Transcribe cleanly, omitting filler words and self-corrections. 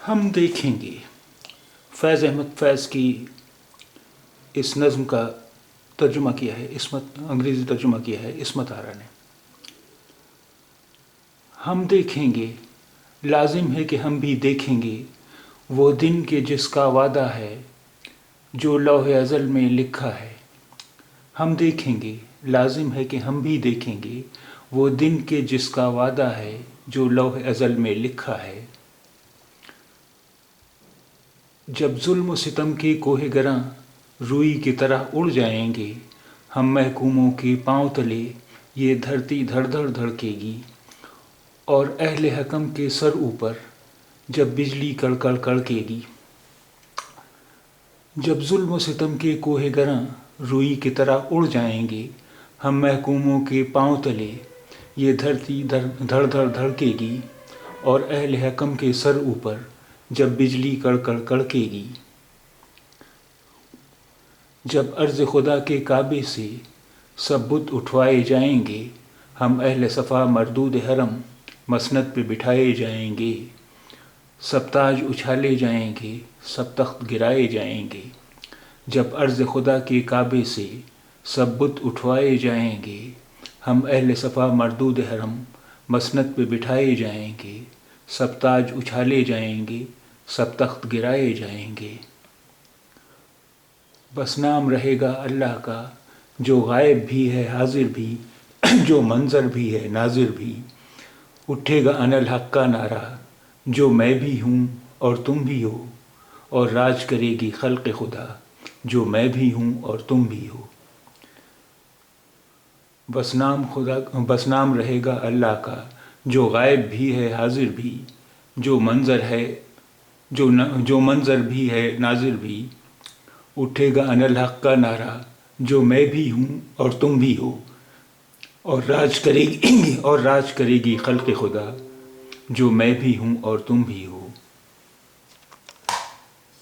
ہم دیکھیں گے فیض احمد فیض کی اس نظم کا ترجمہ کیا ہے انگریزی ترجمہ کیا ہے عصمت آرا نے۔ ہم دیکھیں گے، لازم ہے کہ ہم بھی دیکھیں گے وہ دن کے جس کا وعدہ ہے جو لوح ازل میں لکھا ہے۔ ہم دیکھیں گے، لازم ہے کہ ہم بھی دیکھیں گے وہ دن کے جس کا وعدہ ہے جو لوح ازل میں لکھا ہے۔ جب ظلم و ستم کے کوہ گراں روئی کی طرح اڑ جائیں گے، ہم محکوموں کے پاؤں تلے یہ دھرتی دھڑ دھڑ دھڑکے گی، اور اہل حکم کے سر اوپر جب بجلی کڑ کڑ کڑکے گی۔ جب ظلم و ستم کے کوہ گراں روئی کی طرح اڑ جائیں گے، ہم محکوموں کے پاؤں تلے یہ دھرتی دھڑ دھڑ دھڑکے گی، اور اہل حکم کے سر اوپر جب بجلی کڑ کڑ کڑکے گی۔ جب عرض خدا کے کعبے سے سب بت اٹھوائے جائیں گے، ہم اہل صفا مردود حرم مسند پہ بٹھائے جائیں گے۔ سب تاج اچھالے جائیں گے، سب تخت گرائے جائیں گے۔ جب عرض خدا کے کعبے سے سب بت اٹھوائے جائیں گے، ہم اہل صفا مردود حرم مسند پہ بٹھائے جائیں گے۔ سب تاج اچھالے جائیں گے، سب تخت گرائے جائیں گے۔ بس نام رہے گا اللہ کا جو غائب بھی ہے حاضر بھی، جو منظر بھی ہے ناظر بھی۔ اٹھے گا انا الحق کا نعرہ جو میں بھی ہوں اور تم بھی ہو، اور راج کرے گی خلق خدا جو میں بھی ہوں اور تم بھی ہو۔ بس نام رہے گا اللہ کا جو غائب بھی ہے حاضر بھی، جو منظر بھی ہے ناظر بھی۔ اٹھے گا انا الحق کا نعرہ جو میں بھی ہوں اور تم بھی ہو، اور راج کرے گی خلق خدا جو میں بھی ہوں اور تم بھی ہو۔